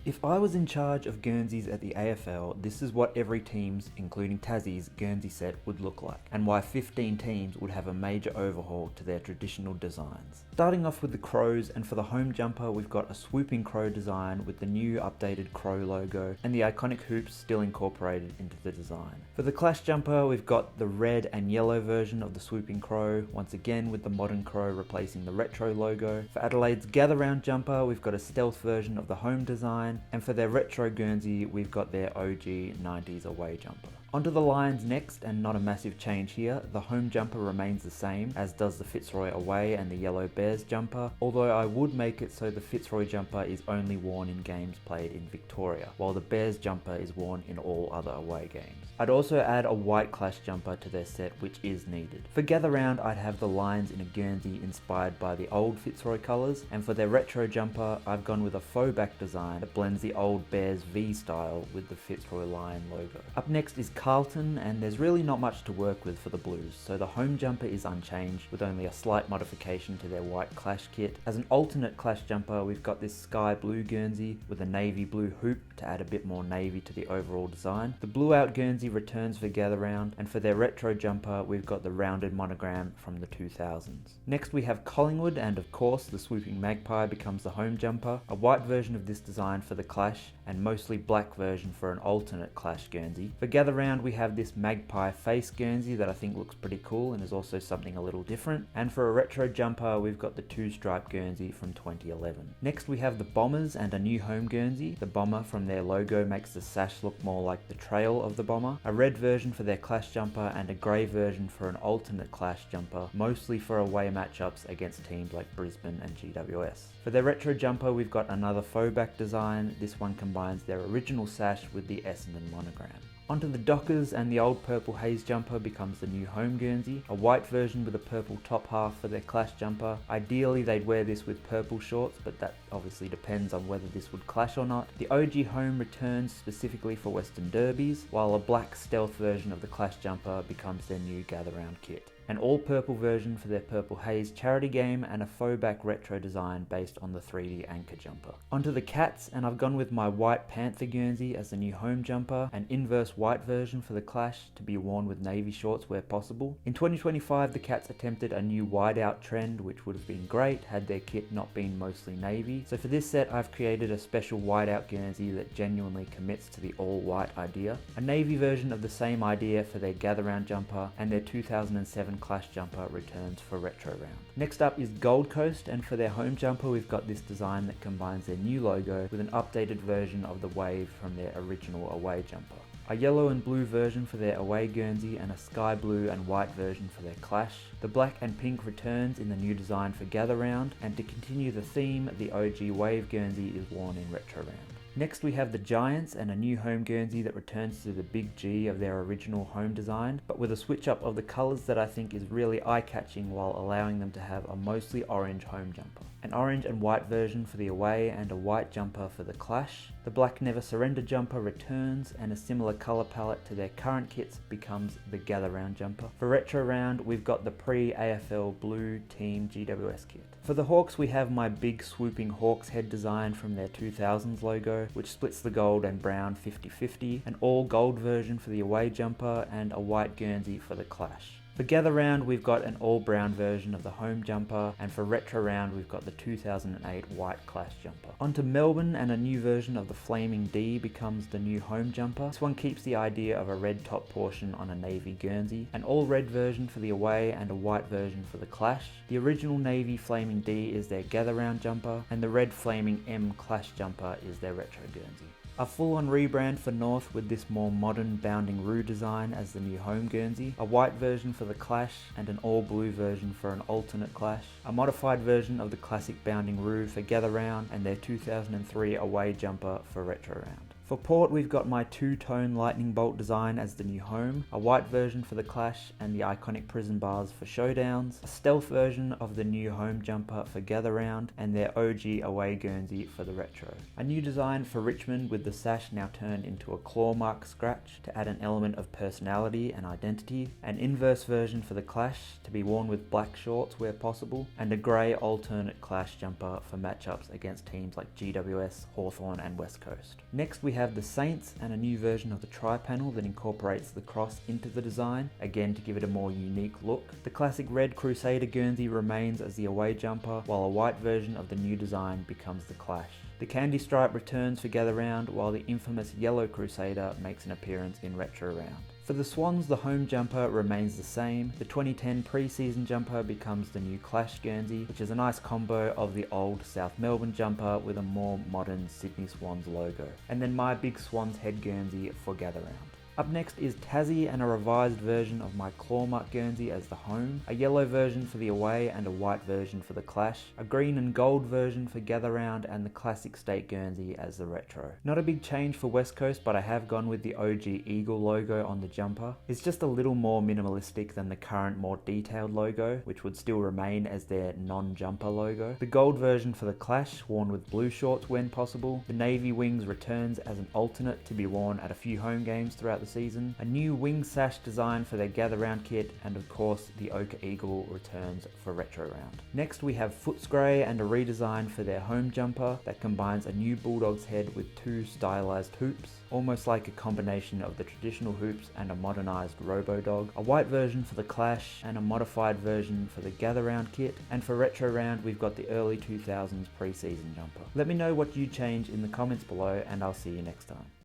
If I was in charge of Guernseys at the AFL, this is what every team's, including Tassie's, Guernsey set would look like, and why 15 teams would have a major overhaul to their traditional designs. Starting off with the Crows, and for the home jumper we've got a swooping crow design with the new updated crow logo and the iconic hoops still incorporated into the design. For the Clash jumper we've got the red and yellow version of the swooping crow, once again with the modern crow replacing the retro logo. For Adelaide's gather round jumper we've got a stealth version of the home design, and for their retro Guernsey we've got their OG 90s away jumper. Onto the Lions next, and not a massive change here. The home jumper remains the same, as does the Fitzroy away and the yellow Bears jumper, although I would make it so the Fitzroy jumper is only worn in games played in Victoria, while the Bears jumper is worn in all other away games. I'd also add a white Clash jumper to their set, which is needed. For gather round I'd have the Lions in a Guernsey inspired by the old Fitzroy colours, and for their retro jumper I've gone with a faux back design that blends the old Bears V style with the Fitzroy Lion logo. Up next is Carlton, and there's really not much to work with for the Blues, so the home jumper is unchanged with only a slight modification to their white Clash kit. As an alternate Clash jumper we've got this sky blue Guernsey with a navy blue hoop to add a bit more navy to the overall design. The blue out Guernsey returns for gather round, and for their retro jumper we've got the rounded monogram from the 2000s. Next we have Collingwood, and of course the swooping magpie becomes the home jumper, a white version of this design for the Clash and mostly black version for an alternate Clash Guernsey. For gather round we have this magpie face Guernsey that I think looks pretty cool and is also something a little different, and for a retro jumper we've got the two stripe Guernsey from 2011. Next we have the Bombers and a new home Guernsey. The bomber from their logo makes the sash look more like the trail of the bomber, a red version for their Clash jumper and a grey version for an alternate Clash jumper, mostly for away matchups against teams like Brisbane and GWS. For their retro jumper we've got another faux back design. This one combines their original sash with the Essendon monogram. Onto the Dockers, and the old purple haze jumper becomes the new home Guernsey, a white version with a purple top half for their Clash jumper. Ideally they'd wear this with purple shorts, but that obviously depends on whether this would clash or not. The OG home returns specifically for Western Derbies, while a black stealth version of the Clash jumper becomes their new gather round kit. An all-purple version for their Purple Haze charity game, and a faux back retro design based on the 3D anchor jumper. Onto the Cats, and I've gone with my white Panther Guernsey as the new home jumper, an inverse white version for the Clash to be worn with navy shorts where possible. In 2025 the Cats attempted a new wide-out trend, which would have been great had their kit not been mostly navy. So for this set I've created a special wide-out Guernsey that genuinely commits to the all-white idea. A navy version of the same idea for their gather round jumper, and their 2007 Clash jumper returns for retro round. Next up is Gold Coast, and for their home jumper we've got this design that combines their new logo with an updated version of the wave from their original away jumper. A yellow and blue version for their away Guernsey, and a sky blue and white version for their Clash. The black and pink returns in the new design for gather round, and to continue the theme the OG wave Guernsey is worn in retro round. Next we have the Giants, and a new home Guernsey that returns to the big G of their original home design, but with a switch up of the colours that I think is really eye-catching while allowing them to have a mostly orange home jumper. An orange and white version for the away, and a white jumper for the Clash. The black Never Surrender jumper returns, and a similar colour palette to their current kits becomes the gather round jumper. For retro round we've got the pre-AFL blue team GWS kit. For the Hawks we have my big swooping Hawks head design from their 2000s logo, which splits the gold and brown 50-50, an all gold version for the away jumper, and a white Guernsey for the Clash. For gather round we've got an all brown version of the home jumper, and for retro round we've got the 2008 white Clash jumper. Onto Melbourne, and a new version of the Flaming D becomes the new home jumper. This one keeps the idea of a red top portion on a navy Guernsey, an all red version for the away and a white version for the Clash. The original navy Flaming D is their gather round jumper, and the red Flaming M Clash jumper is their retro Guernsey. A full-on rebrand for North with this more modern bounding roo design as the new home Guernsey, a white version for the Clash and an all-blue version for an alternate Clash, a modified version of the classic bounding roo for gather round, and their 2003 away jumper for retro round. For Port, we've got my two-tone lightning bolt design as the new home, a white version for the Clash and the iconic prison bars for showdowns, a stealth version of the new home jumper for gather round, and their OG away Guernsey for the retro. A new design for Richmond with the sash now turned into a claw mark scratch to add an element of personality and identity, an inverse version for the Clash to be worn with black shorts where possible, and a grey alternate Clash jumper for matchups against teams like GWS, Hawthorn and West Coast. Next we have the Saints and a new version of the tri-panel that incorporates the cross into the design, again to give it a more unique look. The classic red Crusader Guernsey remains as the away jumper, while a white version of the new design becomes the Clash. The candy stripe returns for gather round, while the infamous yellow Crusader makes an appearance in retro round. For the Swans, the home jumper remains the same. The 2010 pre-season jumper becomes the new Clash Guernsey, which is a nice combo of the old South Melbourne jumper with a more modern Sydney Swans logo. And then my big Swans head Guernsey for gather round. Up next is Tassie and a revised version of my claw mark Guernsey as the home, a yellow version for the away and a white version for the Clash, a green and gold version for gather round, and the classic state Guernsey as the retro. Not a big change for West Coast, but I have gone with the OG eagle logo on the jumper. It's just a little more minimalistic than the current more detailed logo, which would still remain as their non-jumper logo. The gold version for the Clash, worn with blue shorts when possible. The navy wings returns as an alternate to be worn at a few home games throughout the season, a new wing sash design for their gather round kit, and of course the ochre eagle returns for retro round. Next we have Footscray and a redesign for their home jumper that combines a new Bulldogs head with two stylized hoops, almost like a combination of the traditional hoops and a modernized Robo-Dog, a white version for the Clash and a modified version for the gather round kit, and for retro round we've got the early 2000s pre-season jumper. Let me know what you change in the comments below and I'll see you next time.